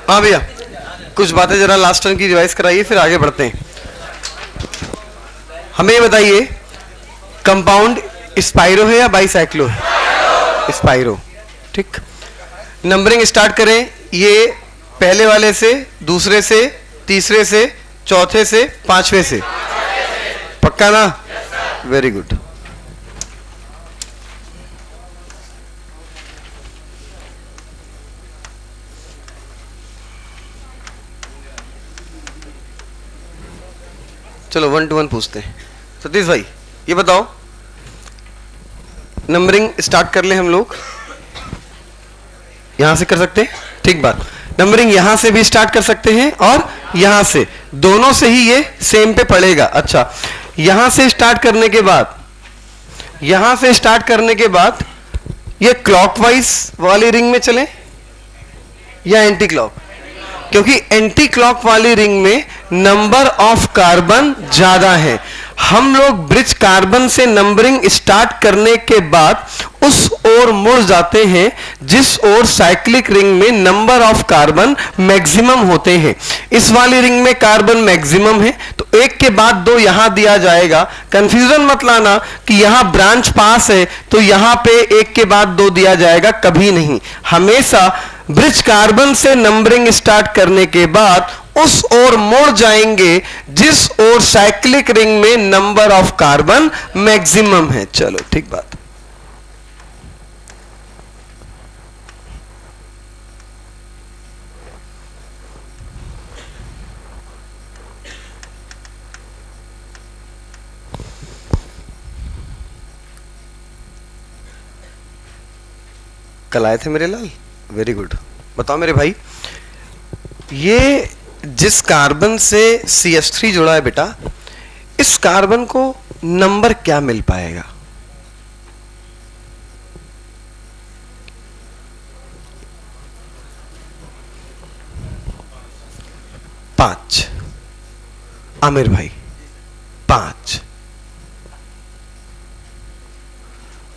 हाँ भैया, कुछ बातें जरा लास्ट टर्म की रिवाइज कराइए, फिर आगे बढ़ते हैं। हमें ये बताइए, कंपाउंड स्पाइरो है या बाइसाइक्लो है? स्पाइरो। ठीक, नंबरिंग स्टार्ट करें। ये पहले वाले से, दूसरे से, तीसरे से, चौथे से, पांचवे से। पक्का ना? Very good. चलो 1 to 1 पूछते हैं। सतीश भाई ये बताओ, नंबरिंग स्टार्ट कर ले हम लोग। यहां से कर सकते हैं? ठीक बात। नंबरिंग यहां से भी स्टार्ट कर सकते हैं और यहां से, दोनों से ही ये सेम पे पड़ेगा। अच्छा, यहां से स्टार्ट करने के बाद, यहां से स्टार्ट करने के बाद ये क्लॉकवाइज वाली रिंग में चले या एंटी क्लॉक? क्योंकि एंटी क्लॉक वाली रिंग में नंबर ऑफ कार्बन ज्यादा है। हम लोग ब्रिज कार्बन से नंबरिंग स्टार्ट करने के बाद उस ओर मुड़ जाते हैं जिस ओर साइक्लिक रिंग में नंबर ऑफ कार्बन मैक्सिमम होते हैं। इस वाली रिंग में कार्बन मैक्सिमम है, तो एक के बाद दो यहां दिया जाएगा। कंफ्यूजन मत लाना कि यहां ब्रांच पास है तो यहां पे एक के बाद दो दिया जाएगा, कभी नहीं। हमेशा ब्रिज कार्बन से नंबरिंग स्टार्ट करने के बाद उस ओर मोड़ जाएंगे जिस ओर साइक्लिक रिंग में नंबर ऑफ कार्बन मैक्सिमम है। चलो ठीक बात। कल आए थे मेरे लाल? Very good. बताओ मेरे भाई, ये जिस कार्बन से CH3 जुड़ा है बेटा, इस कार्बन को नंबर क्या मिल पाएगा? पांच। आमिर भाई 5।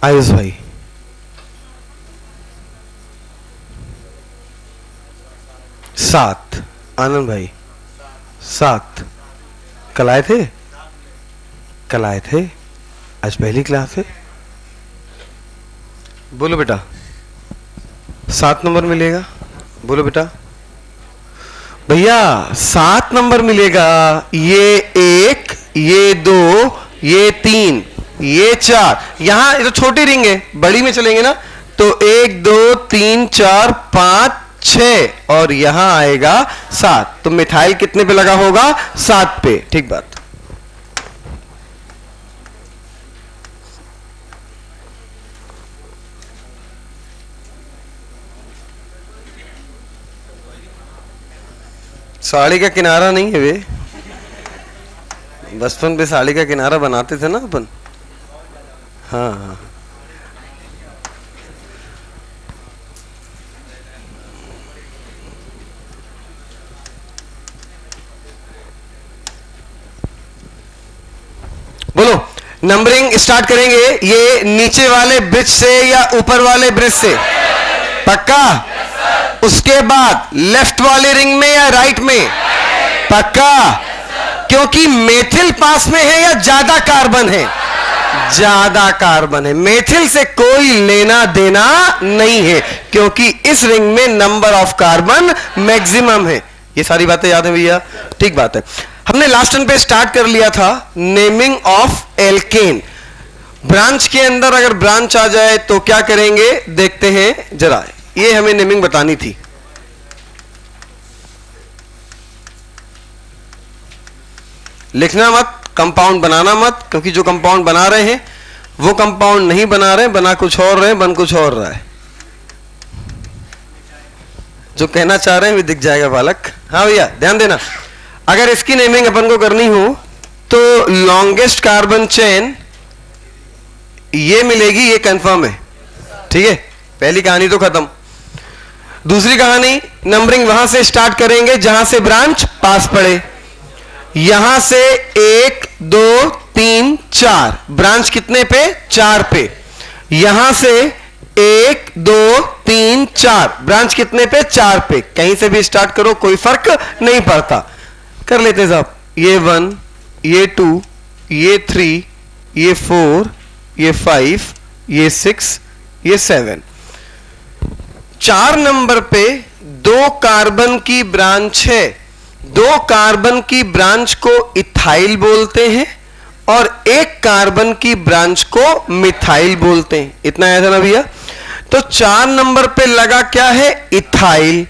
आयुष भाई 7। आनंद भाई 7। कल आए थे? कल आए थे, आज पहली क्लास है। बोलो बेटा, 7 नंबर मिलेगा। बोलो बेटा भैया, 7 नंबर मिलेगा। ये 1, ये 2, ये 3, ये 4। यहां ये तो छोटी रिंग है, बड़ी में चलेंगे ना तो 1 2 3 4 5 6 और यहां आएगा 7। तो मिथाइल कितने पे लगा होगा? 7 पे। ठीक बात। साड़ी का किनारा नहीं है वे, बचपन पे साड़ी का किनारा बनाते थे ना अपन। हाँ हाँ, बोलो नंबरिंग स्टार्ट करेंगे। ये नीचे वाले ब्रिज से या ऊपर वाले ब्रिज से? पक्का? उसके बाद लेफ्ट वाली रिंग में या राइट में? पक्का? क्योंकि मेथिल पास में है या ज्यादा कार्बन है? ज्यादा कार्बन है। मेथिल से कोई लेना देना नहीं है क्योंकि इस रिंग में नंबर ऑफ कार्बन मैक्सिमम है। ये सारी बातें याद है भैया? ठीक बात है। हमने लास्ट टर्न पे स्टार्ट कर लिया था नेमिंग ऑफ एल्केन। ब्रांच के अंदर अगर ब्रांच आ जाए तो क्या करेंगे देखते हैं जरा। ये हमें नेमिंग बतानी थी। लिखना मत, कंपाउंड बनाना मत, क्योंकि जो कंपाउंड बना रहे हैं वो कंपाउंड नहीं बना रहे, बना कुछ और रहे, बन कुछ और रहा है। जो कहना चाह रहे हैं वो दिख जाएगा बालक। हाँ भैया ध्यान देना, अगर इसकी नेमिंग अपन को करनी हो तो लॉन्गेस्ट कार्बन चेन ये मिलेगी, ये कंफर्म है। ठीक है, पहली कहानी तो खत्म। दूसरी कहानी, नंबरिंग वहां से स्टार्ट करेंगे जहां से ब्रांच पास पड़े। यहां से 1 2 3 4, ब्रांच कितने पे? 4 पे। यहां से 1 2 3 4, ब्रांच कितने पे? 4 पे। कहीं से भी स्टार्ट करो, कोई फर्क नहीं पड़ता। कर लेते साहब, ये 1, ये 2, ये 3, ये 4, ये 5, ये 6, ये 7। 4 नंबर पे 2 कार्बन की ब्रांच है। 2 कार्बन की ब्रांच को इथाइल बोलते हैं और 1 कार्बन की ब्रांच को मिथाइल बोलते हैं। इतना आया था ना भैया? तो 4 नंबर पे लगा क्या है? इथाइल।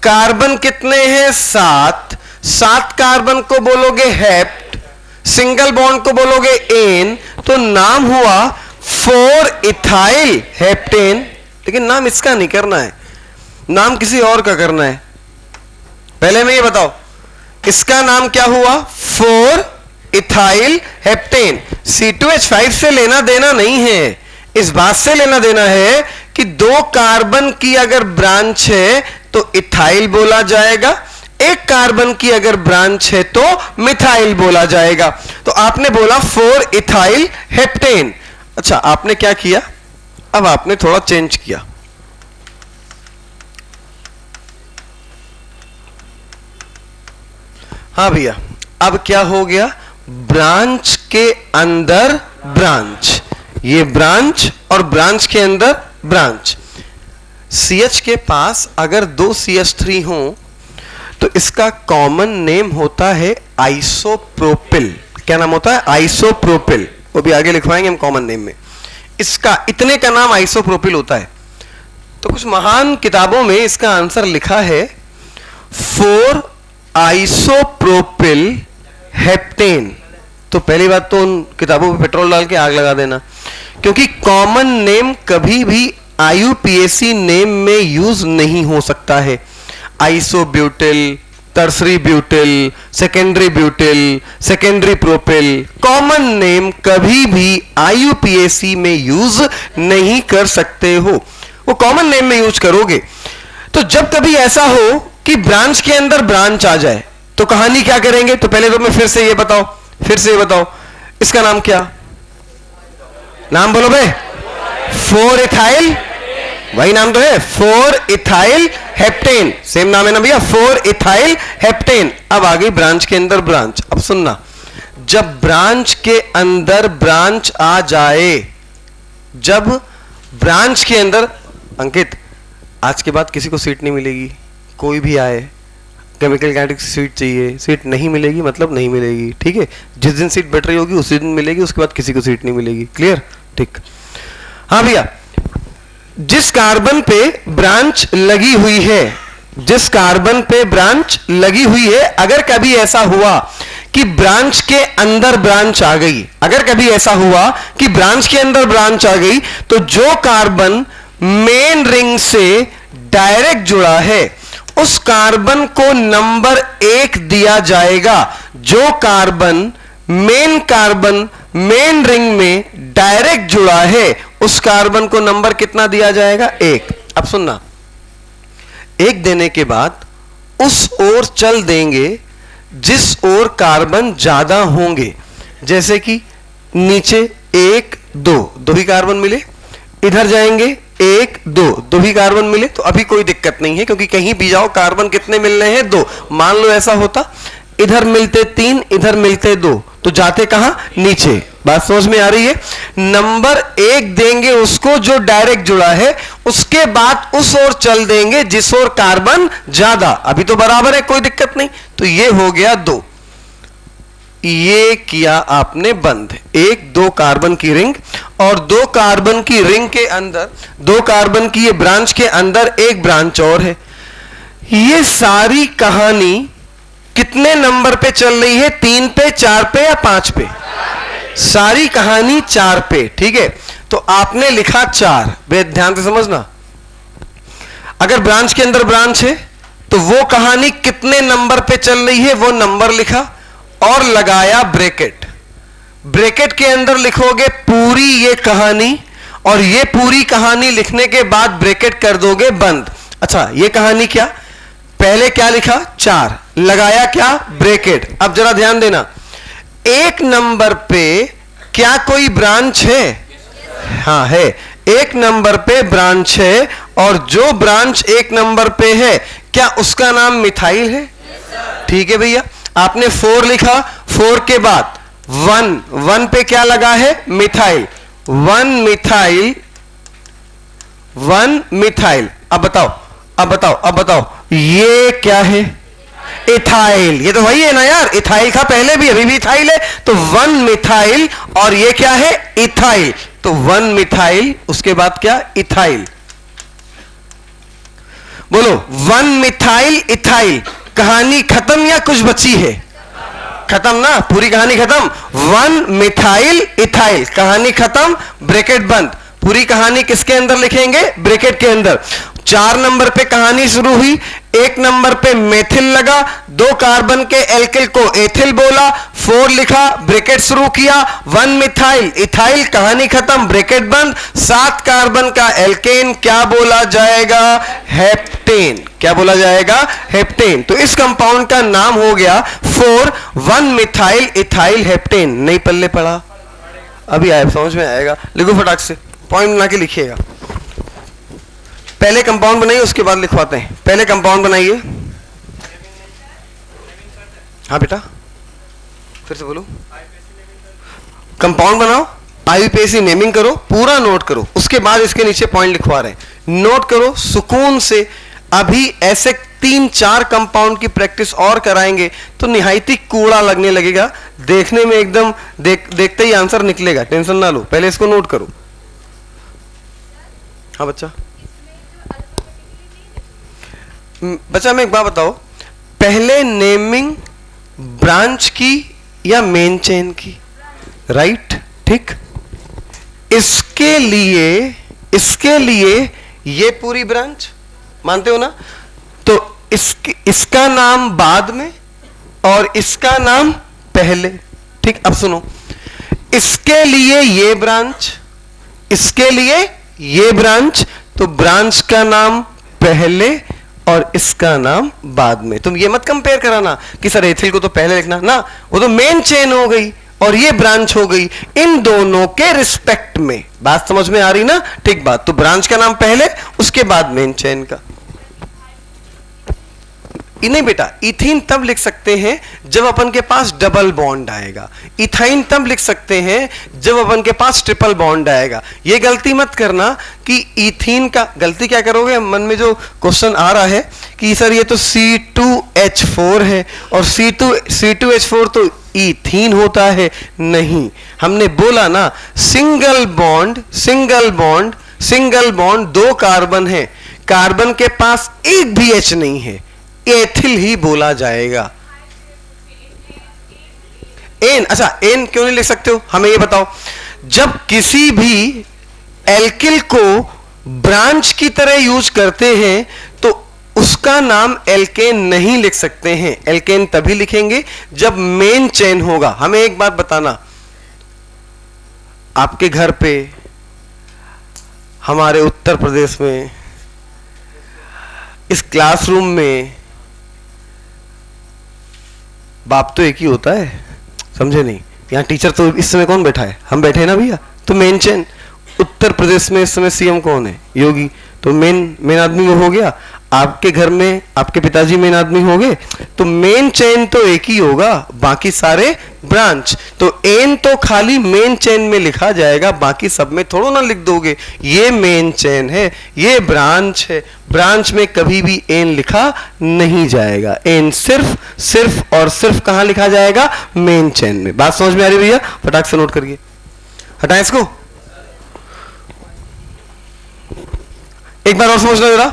कार्बन कितने हैं? 7। 7 कार्बन को बोलोगे हेप्ट, सिंगल बॉन्ड को बोलोगे एन, तो नाम हुआ 4 इथाइल हेप्टेन। लेकिन नाम इसका नहीं करना है, नाम किसी और का करना है। पहले में ये बताओ, इसका नाम क्या हुआ? 4 इथाइल हेप्टेन। C2H5 से लेना देना नहीं है, इस बात से लेना देना है कि 2 कार्बन की अगर ब्रांच है तो इथाइल बोला जाएगा, 1 कार्बन की अगर ब्रांच है तो मिथाइल बोला जाएगा। तो आपने बोला 4 इथाइल हेप्टेन। अच्छा, आपने क्या किया? अब आपने थोड़ा चेंज किया। हाँ भैया, अब क्या हो गया? ब्रांच के अंदर ब्रांच, ये ब्रांच और ब्रांच के अंदर ब्रांच। CH के पास अगर 2 CH3 हो तो इसका कॉमन नेम होता है आइसोप्रोपिल। क्या नाम होता है? आइसोप्रोपिल। वो भी आगे लिखवाएंगे हम कॉमन नेम में। इसका इतने का नाम आइसोप्रोपिल होता है। तो कुछ महान किताबों में इसका आंसर लिखा है 4 आइसोप्रोपिल हेप्टेन। तो पहली बात तो उन किताबों पे पेट्रोल डाल के आग लगा देना, क्योंकि कॉमन नेम कभी भी IUPAC नेम में यूज नहीं हो सकता है। Isobutyl, tertiary butyl, secondary butyl, secondary propyl, common name कभी भी IUPAC में यूज नहीं कर सकते हो। वो कॉमन नेम में यूज करोगे। तो जब कभी ऐसा हो कि ब्रांच के अंदर ब्रांच आ जाए तो कहानी क्या करेंगे? तो पहले तो मैं फिर से ये बताओ, इसका नाम क्या? नाम बोलो बे। 4 इथाइल, वही नाम तो है, 4 इथाइल हेप्टेन। सेम नाम है ना भैया, 4 इथाइल हेप्टेन। अब आ गई ब्रांच के अंदर ब्रांच। अब सुनना, जब ब्रांच के अंदर ब्रांच आ जाए, जब ब्रांच के अंदर, अंकित आज के बाद किसी को सीट नहीं मिलेगी, कोई भी आए केमिकल काइनेटिक्स सीट चाहिए, सीट नहीं मिलेगी मतलब नहीं मिलेगी, ठीक है? जिस दिन सीट बैठ रही होगी उसी दिन मिलेगी, उसके बाद किसी को सीट नहीं मिलेगी। क्लियर? ठीक। हाँ भैया, जिस कार्बन पे ब्रांच लगी हुई है, जिस कार्बन पे ब्रांच लगी हुई है, अगर कभी ऐसा हुआ कि ब्रांच के अंदर ब्रांच आ गई, अगर कभी ऐसा हुआ कि ब्रांच के अंदर ब्रांच आ गई, तो जो कार्बन मेन रिंग से डायरेक्ट जुड़ा है उस कार्बन को नंबर 1 दिया जाएगा। जो कार्बन मेन रिंग में डायरेक्ट जुड़ा है उस कार्बन को नंबर कितना दिया जाएगा? 1। अब सुनना, 1 देने के बाद उस ओर चल देंगे जिस ओर कार्बन ज्यादा होंगे। जैसे कि नीचे 1 2 ही कार्बन मिले, इधर जाएंगे 1 2 ही कार्बन मिले, तो अभी कोई दिक्कत नहीं है, क्योंकि कहीं भी जाओ कार्बन कितने मिल रहे हैं? 2। मान लो ऐसा होता, इधर मिलते 3, इधर मिलते 2, तो जाते कहां? नीचे। बात समझ में आ रही है? नंबर 1 देंगे उसको जो डायरेक्ट जुड़ा है, उसके बाद उस ओर चल देंगे जिस ओर कार्बन ज्यादा। अभी तो बराबर है, कोई दिक्कत नहीं। तो ये हो गया 2। ये किया आपने बंद। 1 2 कार्बन की रिंग, और 2 कार्बन की रिंग के अंदर, 2 कार्बन की ये ब्रांच के अंदर एक ब्रांच और है। ये सारी कहानी कितने नंबर पे चल रही है? 3 पे, 4 पे या 5 पे? सारी कहानी 4 पे, ठीक है? तो आपने लिखा 4। बेहद ध्यान से समझना, अगर ब्रांच के अंदर ब्रांच है तो वो कहानी कितने नंबर पे चल रही है वो नंबर लिखा और लगाया ब्रैकेट। ब्रैकेट के अंदर लिखोगे पूरी ये कहानी, और ये पूरी कहानी लिखने के बाद ब्रैकेट कर दोगे बंद। अच्छा, ये कहानी क्या? पहले क्या लिखा? 4, लगाया क्या? ब्रैकेट। अब जरा ध्यान देना, 1 नंबर पे क्या कोई ब्रांच है? हाँ है, 1 नंबर पे ब्रांच है और जो ब्रांच 1 नंबर पे है क्या उसका नाम मिथाइल है? ठीक है भैया, आपने 4 लिखा, 4 के बाद 1 पे क्या लगा है? Methyl, 1 methyl. अब बताओ ये क्या है? इथाइल। ये तो वही है ना यार, इथाइल का पहले भी अभी भी इथाइल है, तो 1 मिथाइल और ये क्या है? इथाइल। तो 1 मिथाइल, उसके बाद क्या? इथाइल। बोलो 1 मिथाइल इथाइल। कहानी खत्म या कुछ बची है? खत्म ना, पूरी कहानी खत्म। 1 मिथाइल इथाइल, कहानी खत्म, ब्रैकेट बंद। पूरी कहानी किसके अंदर लिखेंगे? ब्रैकेट के अंदर। 4 नंबर पे कहानी शुरू हुई, 1 नंबर पे मेथिल लगा, 2 कार्बन के एल्किल को एथिल बोला, 4 लिखा, ब्रैकेट शुरू किया, 1 मिथाइल इथाइल, कहानी खत्म, ब्रैकेट बंद। 7 कार्बन का एल्केन क्या बोला जाएगा? हेप्टेन। क्या बोला जाएगा? हेप्टेन। तो इस कंपाउंड का नाम हो गया 1 मिथाइल इथाइल हेप्टेन। नहीं पल्ले पड़ा? अभी आए, समझ में आएगा। लिखो फटाक से, पॉइंट बना के लिखिएगा। पहले कंपाउंड बनाइए, उसके बाद लिखवाते हैं। पहले कंपाउंड बनाइए। हाँ बेटा, फिर से बोलो। कंपाउंड बनाओ, आईयूपीएसी नेमिंग करो, पूरा नोट करो, उसके बाद इसके नीचे पॉइंट लिखवा रहे हैं। नोट करो सुकून से। अभी ऐसे 3-4 कंपाउंड की प्रैक्टिस और कराएंगे तो निहायती कूड़ा लगने लगेगा, देखने में एकदम देखते ही आंसर निकलेगा। टेंशन ना लो, पहले इसको नोट करो। हाँ बच्चा, मैं एक बात बताओ, पहले नेमिंग ब्रांच की या मेन चेन की? राइट, ठीक। इसके लिए ये पूरी ब्रांच मानते हो ना, तो इसका नाम बाद में और इसका नाम पहले। ठीक, अब सुनो, इसके लिए ये ब्रांच, इसके लिए ये ब्रांच, तो ब्रांच का नाम पहले और इसका नाम बाद में। तुम ये मत कंपेयर कराना कि सर एथिल को तो पहले लिखना ना, वो तो मेन चेन हो गई और ये ब्रांच हो गई। इन दोनों के रिस्पेक्ट में बात समझ में आ रही ना? ठीक बात। तो ब्रांच का नाम पहले, उसके बाद मेन चेन का। नहीं बेटा, इथीन तब लिख सकते हैं जब अपन के पास डबल बॉन्ड आएगा, इथाइन तब लिख सकते हैं जब अपन के पास ट्रिपल बॉन्ड आएगा। ये गलती मत करना कि इथीन का, गलती क्या करोगे, मन में जो क्वेश्चन आ रहा है कि सर ये तो C2H4 है और C2H4 तो इथीन होता है। नहीं, हमने बोला ना सिंगल बॉन्ड 2 कार्बन है, कार्बन के पास एक भी H नहीं है, एथिल ही बोला जाएगा। एन, अच्छा एन क्यों नहीं लिख सकते हो? हमें ये बताओ। जब किसी भी एल्किल को ब्रांच की तरह यूज करते हैं तो उसका नाम एल्केन नहीं लिख सकते हैं। एल्केन तभी लिखेंगे जब मेन चेन होगा। हमें एक बात बताना, आपके घर पे, हमारे उत्तर प्रदेश में, इस क्लासरूम में बाप तो एक ही होता है, समझे नहीं? यहाँ टीचर तो इस समय कौन बैठा है? हम बैठे हैं ना भैया। तो मेन चेन, उत्तर प्रदेश में इस समय सीएम कौन है? योगी। तो मेन आदमी वो हो गया। आपके घर में आपके पिताजी मेन आदमी हो गए, तो मेन चेन तो एक ही होगा, बाकी सारे ब्रांच। तो एन तो खाली मेन चेन में लिखा जाएगा, बाकी सब में थोड़ा ना लिख दोगे ये मेन चेन है, ये ब्रांच है। ब्रांच में कभी भी एन लिखा नहीं जाएगा। एन सिर्फ और सिर्फ कहां लिखा जाएगा? मेन चेन में। बात समझ में आ रही भैया? फटाक से नोट करिए, हटाएं इसको। एक बार और समझ लो जरा,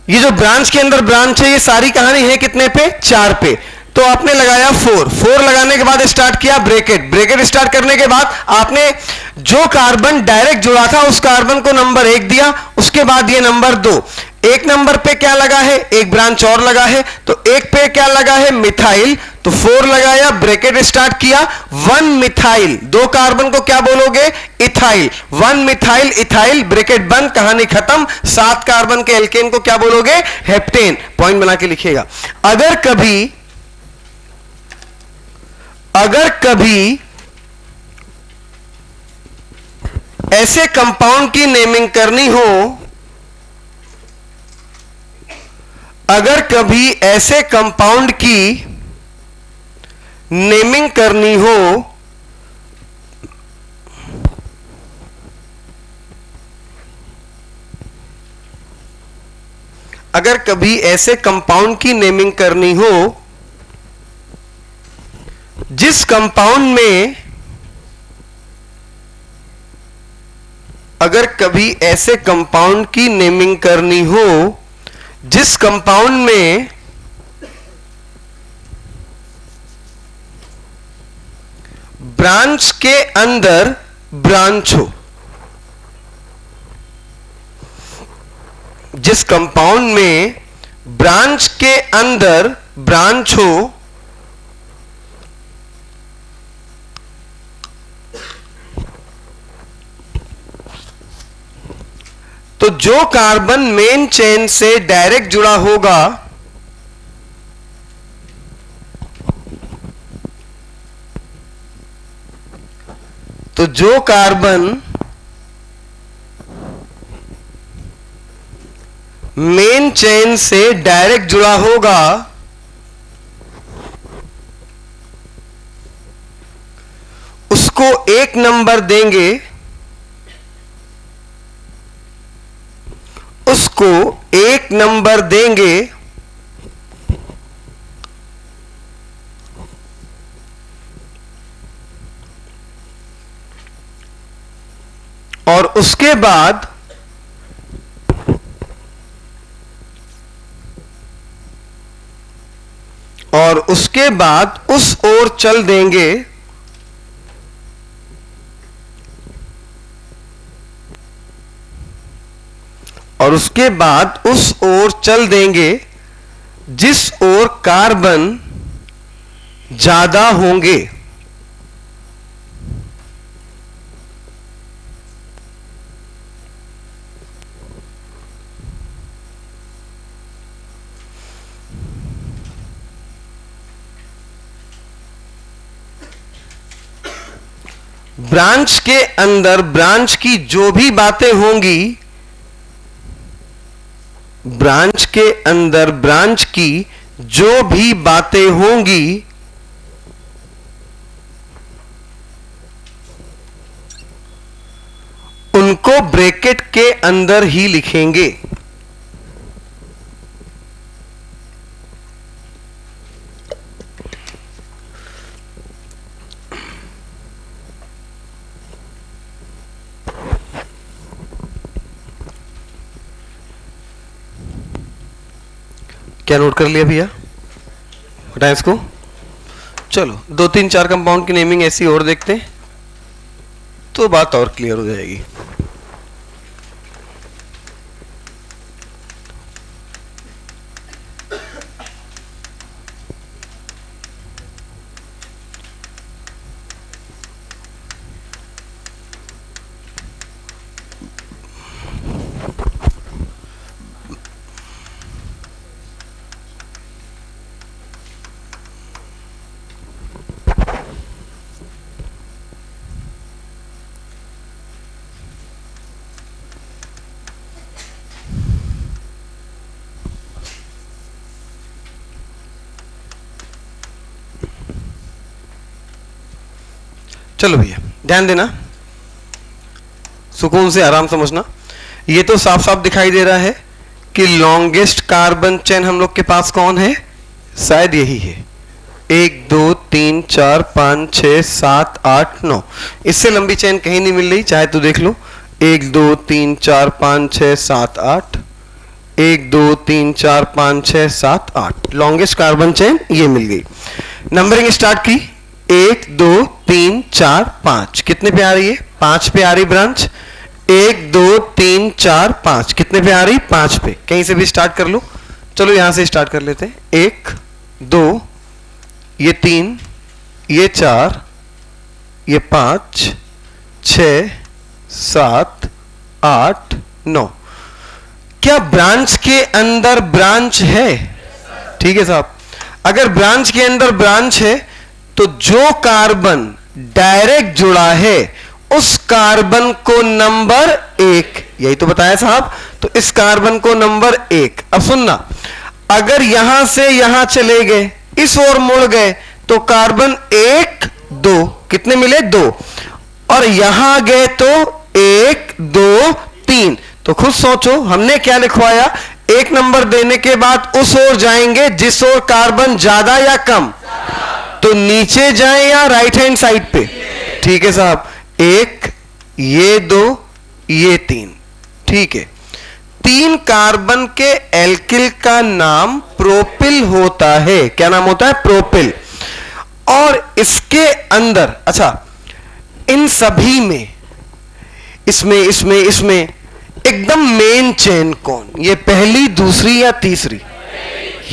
ये जो ब्रांच के अंदर ब्रांच है, ये सारी कहानी है कितने पे? 4 पे। तो आपने लगाया 4 लगाने के बाद स्टार्ट किया ब्रैकेट स्टार्ट करने के बाद आपने जो कार्बन डायरेक्ट जुड़ा था उस कार्बन को नंबर 1 दिया, उसके बाद ये नंबर 2। 1 नंबर पे क्या लगा है? एक ब्रांच और लगा है, तो 1 पे क्या लगा है? मिथाइल। तो 4 लगाया, ब्रैकेट स्टार्ट किया, 1 मिथाइल, 2 कार्बन को क्या बोलोगे? इथाइल। 1 मिथाइल इथाइल, ब्रैकेट बंद, कहानी खत्म। 7 कार्बन के एल्केन को क्या बोलोगे? हेप्टेन। पॉइंट बना के लिखिएगा। अगर कभी ऐसे कंपाउंड की नेमिंग करनी हो अगर कभी ऐसे कंपाउंड की नेमिंग करनी हो अगर कभी ऐसे कंपाउंड की नेमिंग करनी हो जिस कंपाउंड में अगर कभी ऐसे कंपाउंड की नेमिंग करनी हो जिस कंपाउंड में ब्रांच के अंदर ब्रांच हो, जिस कंपाउंड में ब्रांच के अंदर ब्रांच हो, तो जो कार्बन मेन चेन से डायरेक्ट जुड़ा होगा तो जो कार्बन मेन चेन से डायरेक्ट जुड़ा होगा उसको 1 नंबर देंगे, उसको 1 नंबर देंगे और उसके बाद उस ओर चल देंगे और उसके बाद उस ओर चल देंगे जिस ओर कार्बन ज्यादा होंगे। ब्रांच के अंदर ब्रांच की जो भी बातें होंगी, ब्रांच के अंदर ब्रांच की जो भी बातें होंगी उनको ब्रैकेट के अंदर ही लिखेंगे। क्या नोट कर लिया भैया? हटाएं इसको। चलो 2 3 4 कंपाउंड की नेमिंग ऐसी और देखते हैं तो बात और क्लियर हो जाएगी। चलो भैया ध्यान देना, सुकून से आराम समझना। ये तो साफ साफ दिखाई दे रहा है कि लॉन्गेस्ट कार्बन चेन हम लोग के पास कौन है, शायद यही है। 1 2 3 4 5 6 7 8 9, इससे लंबी चेन कहीं नहीं मिल रही, चाहे तो देख लो। 1 2 3 4 5 6 7 8, 1 2 3 4 5 6 7 8, लॉन्गेस्ट कार्बन चेन ये मिल गई। नंबरिंग स्टार्ट की 1 2 3 4 5, कितने पे आ रही है? 5 पे आ रही ब्रांच। 1 2 3 4 5, कितने पे आ रही? 5 पे। कहीं से भी स्टार्ट कर लो। चलो यहां से स्टार्ट कर लेते हैं। 1 2, ये 3, ये 4, ये 5 6 7 8 9। क्या ब्रांच के अंदर ब्रांच है? ठीक है साहब, अगर ब्रांच के अंदर ब्रांच है तो जो कार्बन डायरेक्ट जुड़ा है उस कार्बन को नंबर 1, यही तो बताया साहब, तो इस कार्बन को नंबर 1। अब सुनना, अगर यहां से यहां चले गए, इस ओर मुड़ गए, तो कार्बन 1 2 कितने मिले? 2। और यहां गए तो 1 2 3। तो खुद सोचो हमने क्या लिखवाया, 1 नंबर देने के बाद उस ओर जाएंगे जिस ओर कार्बन ज्यादा या कम, तो नीचे जाएं या राइट हैंड साइड पे? ठीक है साहब, 1 ये 2 ये 3। ठीक है, 3 कार्बन के एल्किल का नाम प्रोपिल होता है। क्या नाम होता है? प्रोपिल। और इसके अंदर, अच्छा, इन सभी में, इसमें एकदम मेन चेन कौन? ये पहली, दूसरी या तीसरी?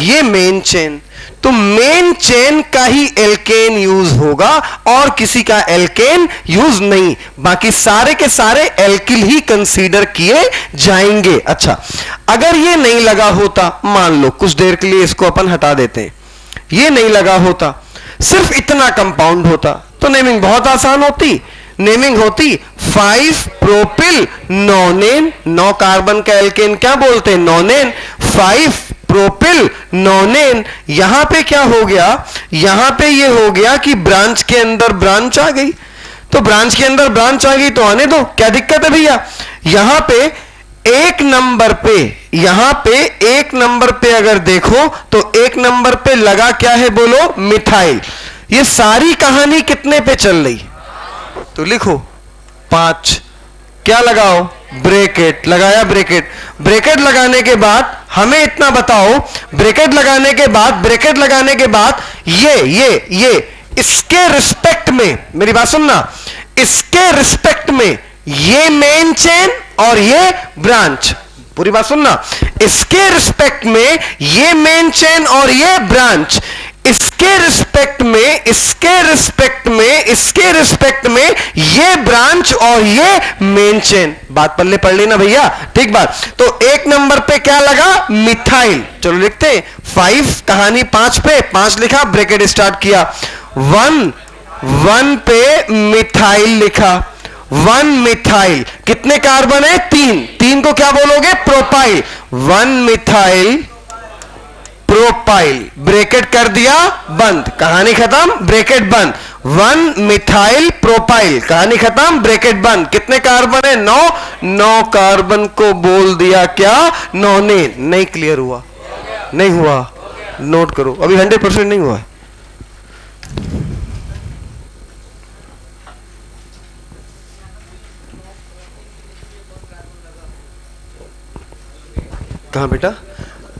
ये मेन चेन। तो मेन चेन का ही एल्केन यूज होगा और किसी का एल्केन यूज नहीं, बाकी सारे के सारे एल्किल ही कंसीडर किए जाएंगे। अच्छा, अगर ये नहीं लगा होता, मान लो कुछ देर के लिए इसको अपन हटा देते हैं, ये नहीं लगा होता, सिर्फ इतना कंपाउंड होता, तो नेमिंग बहुत आसान होती। नेमिंग होती 5 प्रोपिल नोनेन। 9 कार्बन का एल्केन क्या बोलते हैं? नोनेन। 5 प्रोपिल नोनेन। यहां पे क्या हो गया? यहां पे ये हो गया कि ब्रांच के अंदर ब्रांच आ गई, तो ब्रांच के अंदर ब्रांच आ गई तो आने दो, क्या दिक्कत है भैया? यहां पे 1 नंबर पे, यहां पे 1 नंबर पे अगर देखो तो 1 नंबर पे लगा क्या है? बोलो, मिथाइल। ये सारी कहानी कितने पे चल रही? तो लिखो 5। क्या लगाओ? ब्रैकेट लगाया। ब्रैकेट, ब्रैकेट लगाने के बाद हमें इतना बताओ, ब्रैकेट लगाने के बाद ये इसके रिस्पेक्ट में, मेरी बात सुनना, इसके रिस्पेक्ट में ये मेन चेन और ये ब्रांच, पूरी बात सुनना, इसके रिस्पेक्ट में ये मेन चेन और ये ब्रांच, इसके रिस्पेक्ट में ये ब्रांच और ये मेन चेन। बात पल्ले पढ़ लेना भैया, ठीक बात। तो 1 नंबर पे क्या लगा? मिथाइल। चलो लिखते हैं 5, कहानी 5 पे, 5 लिखा, ब्रैकेट स्टार्ट किया। 1 पे मिथाइल लिखा। 1 मिथाइल, कितने कार्बन है? 3 को क्या बोलोगे? प्रोपाइल। 1 मिथाइल प्रोपाइल, ब्रैकेट कर दिया, बंद, कहानी खत्म, ब्रैकेट बंद। 1 मिथाइल प्रोपाइल, कहानी खत्म, ब्रैकेट बंद। कितने कार्बन है? 9 कार्बन को बोल दिया क्या? नोनेन। नहीं क्लियर हुआ? नहीं हुआ? नोट करो, अभी 100% नहीं हुआ है। कहां बेटा?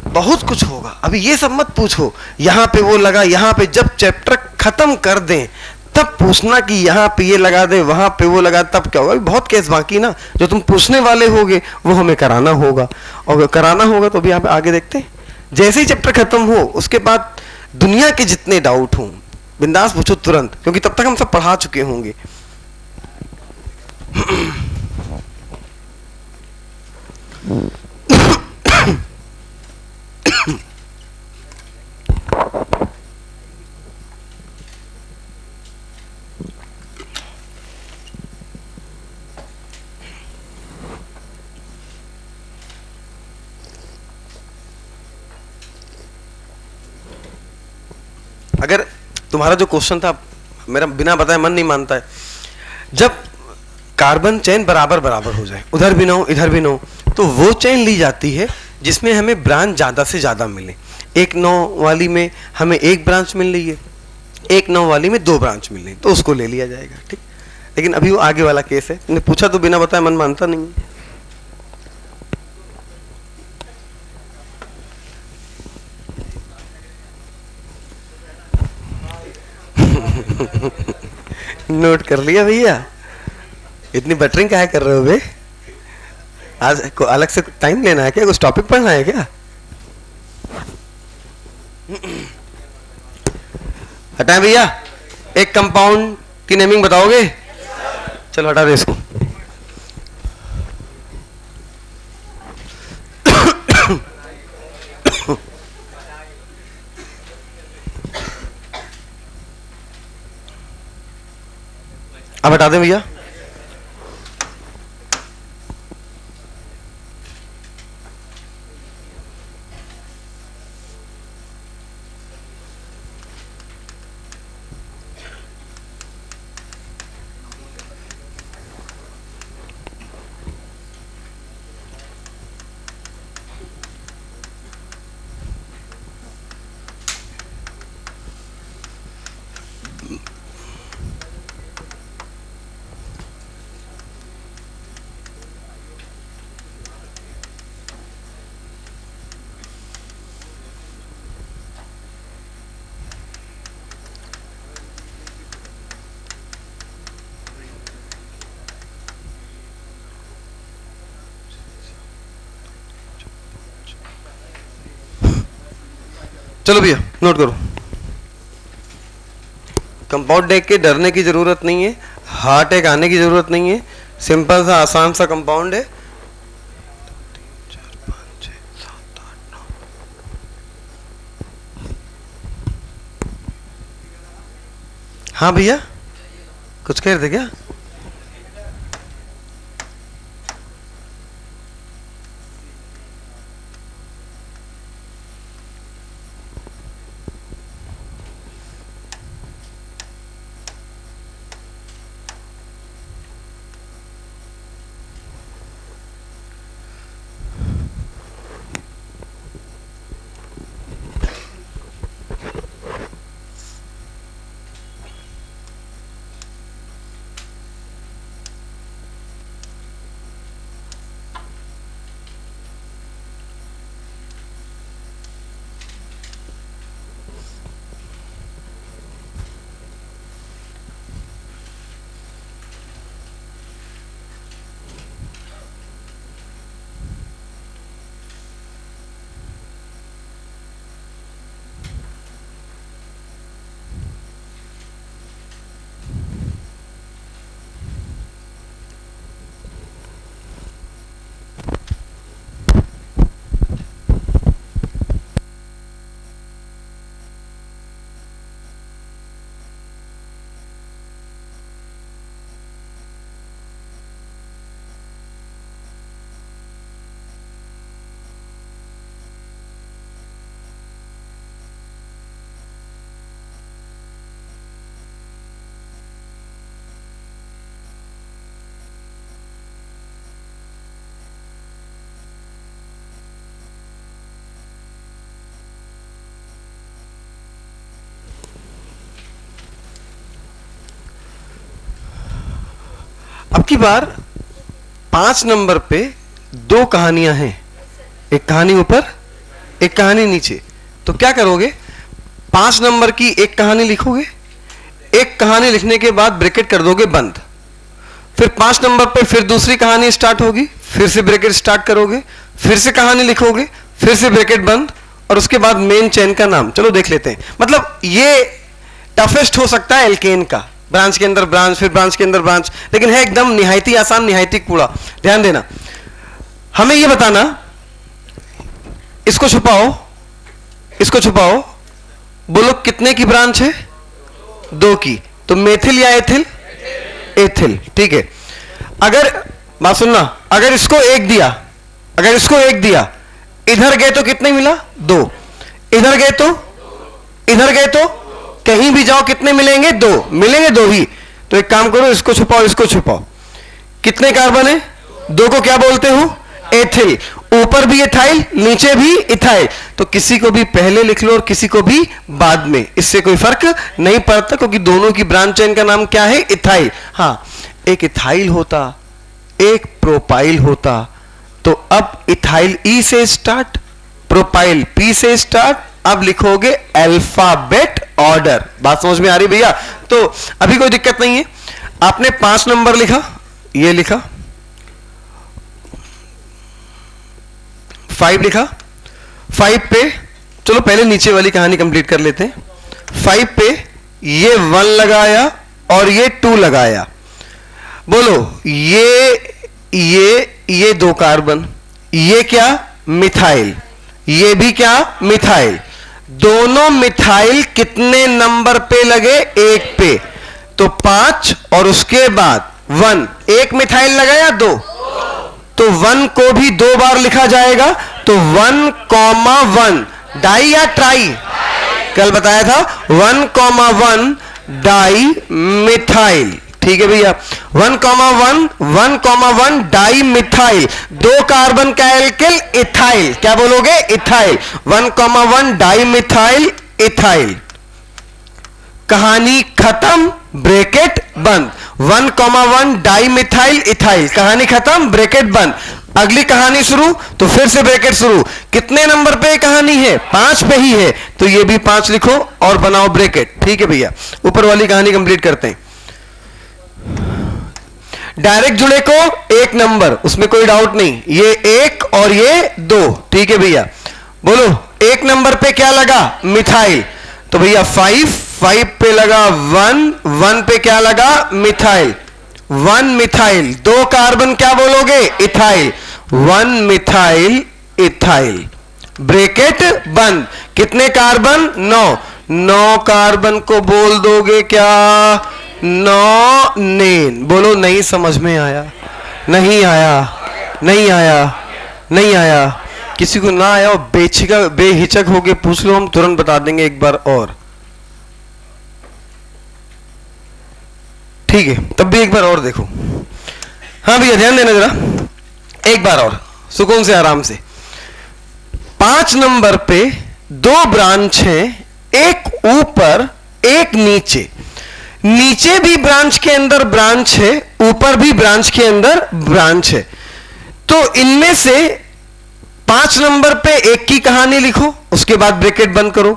बहुत कुछ होगा, अभी ये सब मत पूछो, यहां पे वो लगा, यहां पे, जब चैप्टर खत्म कर दें तब पूछना कि यहां पे ये लगा दे, वहां पे वो लगा, तब क्या होगा। अभी बहुत केस बाकी ना, जो तुम पूछने वाले होगे वो हमें कराना होगा, और कराना होगा तो अभी यहाँ पे आगे देखते हैं। जैसे ही चैप्टर खत्म हो उसके बाद दुनिया के जितने डाउट हों बिंदास पूछो तुरंत, क्योंकि तब तक हम सब पढ़ा चुके होंगे। अगर तुम्हारा जो क्वेश्चन था, मेरा बिना बताए मन नहीं मानता है, जब कार्बन चेन बराबर बराबर हो जाए, उधर भी ना हो इधर भी ना हो, तो वो चेन ली जाती है जिसमें हमें ब्रांच ज्यादा से ज्यादा मिले। 1 9 वाली में हमें 1 ब्रांच मिल रही है, 1 9 वाली में 2 ब्रांच मिल रही, तो उसको ले लिया जाएगा, ठीक। लेकिन अभी वो आगे वाला केस है, तुमने पूछा तो बिना बताए मन मानता नहीं है। नोट कर लिया भैया? इतनी बटरिंग क्या कर रहे हो बे? आज को अलग से टाइम लेना है क्या? कुछ टॉपिक पढ़ना है क्या? हटाएं भैया, एक कंपाउंड की नेमिंग बताओगे? चलो हटा दे इसको। अब हटा दें भैया। चलो भैया नोट करो। कंपाउंड देख के डरने की जरूरत नहीं है, हार्ट अटैक आने की जरूरत नहीं है, सिंपल सा आसान सा कंपाउंड है। हाँ भैया कुछ कह रहे थे क्या? अब की बार 5 नंबर पे 2 कहानियां हैं, एक कहानी ऊपर एक कहानी नीचे। तो क्या करोगे, 5 नंबर की एक कहानी लिखोगे, एक कहानी लिखने के बाद ब्रैकेट कर दोगे बंद, फिर 5 नंबर पे फिर दूसरी कहानी स्टार्ट होगी, फिर से ब्रैकेट स्टार्ट करोगे, फिर से कहानी लिखोगे, फिर से ब्रैकेट बंद, और उसके बाद मेन चेन का नाम। चलो देख लेते हैं। मतलब ये टफेस्ट हो सकता है एल्केन का, ब्रांच के अंदर ब्रांच, फिर ब्रांच के अंदर ब्रांच, लेकिन है एकदम निहायती आसान, निहायती कूड़ा। ध्यान देना, हमें यह बताना, इसको छुपाओ, इसको छुपाओ, बोलो कितने की ब्रांच है? 2 की। तो मेथिल या एथिल? एथिल। ठीक है। अगर बात सुनना, अगर इसको 1 दिया, अगर इसको 1 दिया, इधर गए तो कितने मिला? 2। इधर गए तो, इधर गए तो, कहीं भी जाओ कितने मिलेंगे? 2 मिलेंगे, 2 ही। तो एक काम करो, इसको छुपाओ, इसको छुपाओ। कितने कार्बन है? 2 को क्या बोलते हो? एथिल। ऊपर भी इथाइल, नीचे भी इथाइल। तो किसी को भी पहले लिख लो और किसी को भी बाद में, इससे कोई फर्क नहीं पड़ता, क्योंकि दोनों की ब्रांच चेन का नाम क्या है? इथाइल। हाँ, एक इथाइल होता, एक प्रोपाइल होता, तो अब इथाइल ई से स्टार्ट, प्रोपाइल पी से स्टार्ट। अब लिखोगे अल्फाबेट ऑर्डर। बात समझ में आ रही भैया? तो अभी कोई दिक्कत नहीं है। आपने 5 नंबर लिखा, ये लिखा, 5 लिखा, 5 पे चलो पहले नीचे वाली कहानी कंप्लीट कर लेते हैं। 5 पे ये 1 लगाया और ये 2 लगाया। बोलो ये 2 कार्बन, ये क्या? मिथाइल, ये भी क्या? मिथाइल। दोनों मिथाइल कितने नंबर पे लगे? 1 पे। तो 5 और उसके बाद 1, एक मिथाइल लगाया 2, तो 1 को भी 2 बार लिखा जाएगा। तो 1,1 डाई या ट्राई? कल बताया था 1,1 डाई मिथाइल। ठीक है भैया, 1,1 डाई मिथाइल। 2 कार्बन का एल्किल इथाइल, क्या बोलोगे? इथाइल। 1,1 di methyl ethyl. कहानी खत्म, ब्रैकेट बंद। 1,1 डाई मिथाइल इथाइल, कहानी खत्म, ब्रैकेट बंद। अगली कहानी शुरू, तो फिर से ब्रैकेट शुरू। कितने नंबर पे कहानी है? 5 पे ही है, तो ये भी 5 लिखो और बनाओ ब्रैकेट। ठीक है भैया, ऊपर वाली कहानी कंप्लीट करते हैं। डायरेक्ट जुड़े को 1 नंबर, उसमें कोई डाउट नहीं, ये 1 और ये 2। ठीक है भैया, बोलो एक नंबर पे क्या लगा? मिथाइल। तो भैया 5 पे लगा 1 पे क्या लगा? मिथाइल। 1 मिथाइल, 2 कार्बन क्या बोलोगे? इथाइल। 1 मिथाइल इथाइल, ब्रैकेट बंद। कितने कार्बन? 9 कार्बन को बोल दोगे क्या? नॉनेन। बोलो नहीं समझ में आया? नहीं आया? नहीं आया? नहीं आया? किसी को ना आया और बेहिचक होके पूछ लो, हम तुरंत बता देंगे एक बार और। ठीक है, तब भी एक बार और देखो। हाँ भैया ध्यान देना जरा, एक बार और सुकून से आराम से। 5 नंबर पे 2 ब्रांच हैं, एक ऊपर एक नीचे। नीचे भी ब्रांच के अंदर ब्रांच है, ऊपर भी ब्रांच के अंदर ब्रांच है। तो इनमें से 5 नंबर पे एक की कहानी लिखो, उसके बाद ब्रैकेट बंद करो।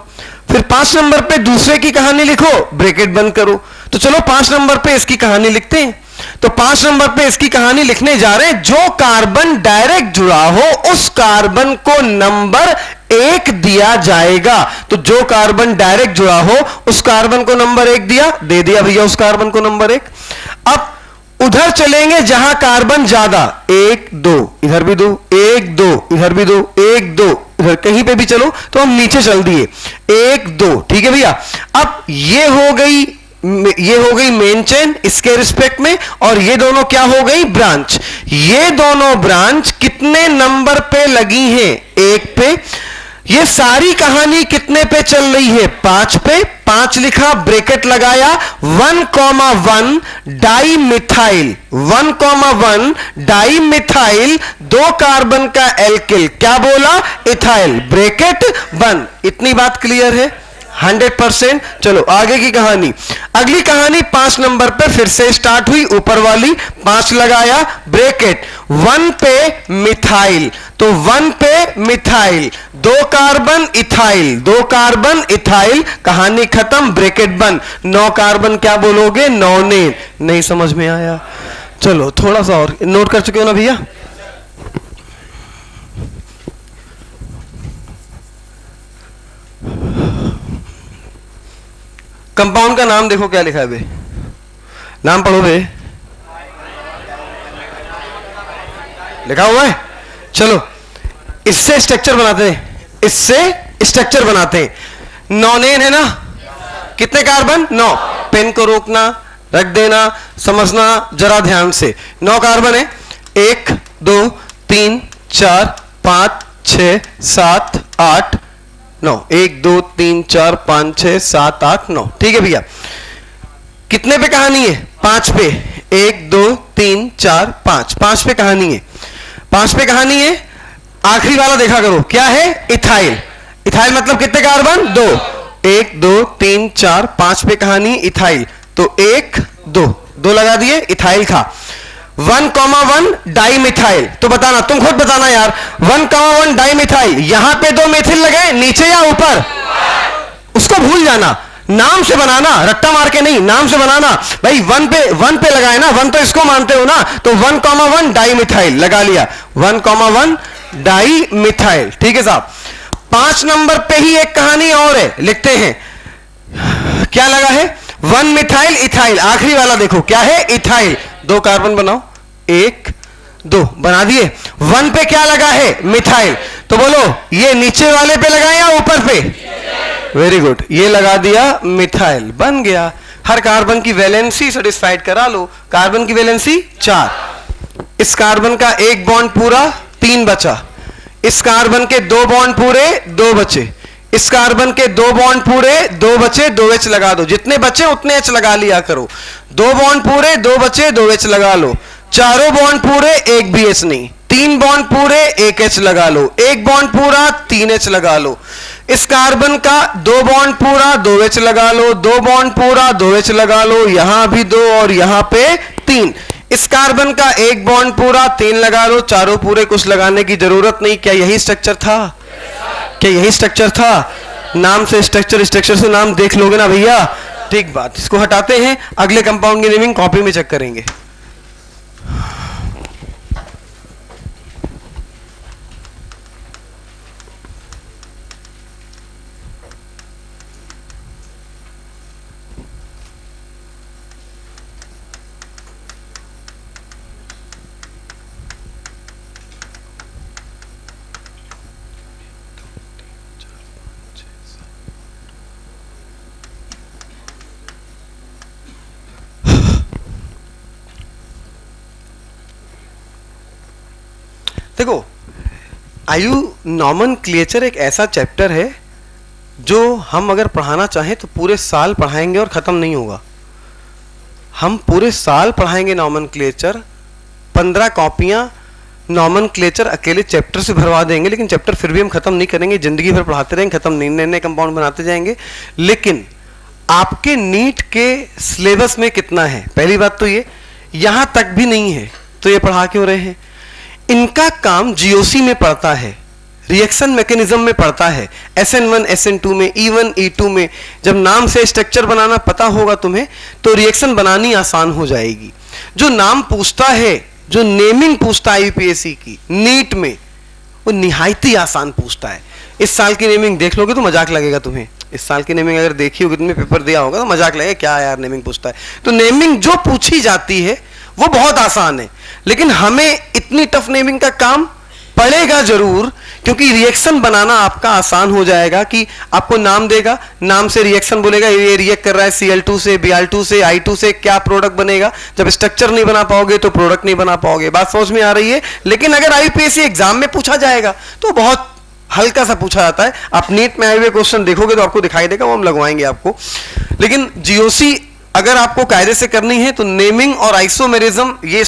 फिर 5 नंबर पे दूसरे की कहानी लिखो, ब्रैकेट बंद करो। तो चलो 5 नंबर पे इसकी कहानी लिखते हैं। तो 5 नंबर पे इसकी कहानी लिखने जा रहे हैं। जो कार्बन डायरेक्ट जुड़ा हो उस कार्बन को नंबर 1 दिया जाएगा। तो जो कार्बन डायरेक्ट जुड़ा हो उस कार्बन को नंबर 1 दे दिया भैया उस कार्बन को नंबर 1। अब उधर चलेंगे जहां कार्बन ज्यादा, 1 2 इधर भी 2, 1 2 इधर भी 2, 1 2 इधर, कहीं पे भी चलो। तो हम नीचे चल दिए 1 2, ठीक है भैया। अब ये हो गई मेन चेन इसके रिस्पेक्ट में, और ये दोनों क्या हो गई? ब्रांच। ये दोनों ब्रांच कितने नंबर पे लगी हैं? 1 पे। ये सारी कहानी कितने पे चल रही है? 5 पे। 5 लिखा, ब्रैकेट लगाया, 1,1 di methyl. 1,1 di methyl, 2 carbon का एल्किल, क्या बोला? इथाइल, ब्रैकेट बंद। इतनी बात क्लियर है? 100%। चलो आगे की कहानी। अगली कहानी 5 नंबर पे फिर से स्टार्ट हुई, ऊपर वाली। 5 लगाया, ब्रैकेट, 1 पे मिथाइल। तो 1 पे methyl, 2 carbon ethyl, 2 carbon ethyl, कहानी खत्म, ब्रैकेट बंद। 9 कार्बन क्या बोलोगे? नॉनेन। नहीं समझ में आया? चलो थोड़ा सा और नोट कर चुके हो ना भैया? कंपाउंड का नाम देखो क्या लिखा है बे, नाम पढ़ो बे, लिखा हुआ है। चलो इससे स्ट्रक्चर बनाते हैं, इससे स्ट्रक्चर बनाते हैं। नॉनेन है ना? कितने कार्बन? 9। पेन को रोकना, रख देना, समझना जरा ध्यान से। 9 कार्बन है, 1 2 3 4 5 6 7 8 9, 1 2 3 4 5 6 7 8 9, ठीक है भैया। कितने पे कहानी है? 5 पे। 1 2 3 4 5, 5 पे कहानी है। 5 पे कहानी है। आखिरी वाला देखा करो, क्या है? इथाइल। इथाइल मतलब कितने कार्बन? 2। 1 2 3 4 5 पे कहानी इथाइल। तो 1 2 लगा दिए, इथाइल था। 1,1 डाई मिथाइल। तो बताना, तुम खुद बताना यार, 1,1 डाई मिथाइल, यहां पे 2 मिथिल लगे, नीचे या ऊपर? उसको भूल जाना, नाम से बनाना, रट्टा मार के नहीं, नाम से बनाना भाई। 1 पे लगाए ना, 1 तो इसको मानते हो ना, तो 1,1 डाई मिथाइल लगा लिया, 1,1 डाई मिथाइल, ठीक है साहब। 5 नंबर पे ही एक कहानी और है, लिखते हैं। क्या लगा है? 1 मिथाइल इथाइल। आखिरी वाला देखो क्या है? इथाइल। 2 कार्बन बनाओ, 1 2 बना दिए। 1 पे क्या लगा है? मिथाइल। तो बोलो ये नीचे वाले पे लगाए या ऊपर पे? वेरी गुड, ये लगा दिया, मिथाइल बन गया। हर कार्बन की वैलेंसी सेटिस्फाइड करा लो। कार्बन की वैलेंसी 4। इस कार्बन का 1 बॉन्ड पूरा, 3 बचा। इस कार्बन के 2 बॉन्ड पूरे, 2 बचे। इस कार्बन के 2 बॉन्ड पूरे, 2 बचे, 2 H लगा दो। जितने बचे उतने H लगा लिया करो। 2 बॉन्ड पूरे, 2 बचे, 2 H लगा लो। चारों बॉन्ड पूरे, एक भी H नहीं। 3 बॉन्ड पूरे, 1 H लगा लो। 1 बॉन्ड पूरा, 3 H लगा लो। इस कार्बन का 2 बॉन्ड पूरा, 2 H लगा लो। 2 बॉन्ड पूरा, 2 H लगा लो। यहां भी 2 और यहां पे 3। इस कार्बन का 1 बॉन्ड पूरा, 3 लगा लो। चारों पूरे, कुछ लगाने की जरूरत नहीं। क्या यही स्ट्रक्चर था? क्या यही स्ट्रक्चर था? नाम से स्ट्रक्चर, स्ट्रक्चर से नाम देख लोगे ना भैया। ठीक बात, इसको हटाते हैं, अगले कंपाउंड की नेमिंग कॉपी में चेक करेंगे। देखो, आयु नॉमेनक्लेचर एक ऐसा चैप्टर है जो हम अगर पढ़ाना चाहें तो पूरे साल पढ़ाएंगे और ख़त्म नहीं होगा। हम पूरे साल पढ़ाएंगे नॉमेनक्लेचर, 15 कॉपियाँ नॉमेनक्लेचर अकेले चैप्टर से भरवा देंगे, लेकिन चैप्टर फिर भी हम ख़त्म नहीं करेंगे, ज़िंदगी भर पढ़ाते रहेंगे, ख़त्म नहीं, नए नए कंपाउंड बनाते जाएंगे। लेकिन आपके नीट के सिलेबस में कितना है, पहली बात तो ये, यहाँ तक भी नहीं है तो ये पढ़ा क्यों रहे हैं। इनका काम जीओसी में पड़ता है, रिएक्शन मैकेनिज्म में पड़ता है, SN1 SN2 में, E1 E2 में। जब नाम से स्ट्रक्चर बनाना पता होगा तुम्हें तो रिएक्शन बनानी आसान हो जाएगी। जो नाम पूछता है, जो नेमिंग पूछता है यूपीएससी की नीट में, वो निहायत ही आसान पूछता है। इस साल की नेमिंग देख लोगे तो मजाक लगेगा तुम्हें। इस साल की नेमिंग अगर देखी होगी, तुमने पेपर दिया होगा तो मजाक लगेगा, क्या यार नेमिंग पूछता है। तो नेमिंग जो पूछी जाती है वो बहुत आसान है, लेकिन हमें इतनी टफ नेमिंग का काम पड़ेगा जरूर, क्योंकि रिएक्शन बनाना आपका आसान हो जाएगा कि आपको नाम देगा, नाम से रिएक्शन बोलेगा, ये रिएक्ट कर रहा है Cl2 से, Br2 से, I2 से, क्या प्रोडक्ट बनेगा। जब स्ट्रक्चर नहीं बना पाओगे तो प्रोडक्ट नहीं बना पाओगे। बात समझ में आ रही है। लेकिन अगर आईपीएससी एग्जाम में पूछा जाएगा तो बहुत हल्का सा पूछा जाता है। आप नीट में आए हुए क्वेश्चन देखोगे तो आपको दिखाई देगा, वो हम लगवाएंगे आपको। लेकिन जीओसी अगर आपको कायदे से करनी है तो नेमिंग और आइसोमेरिज्म ये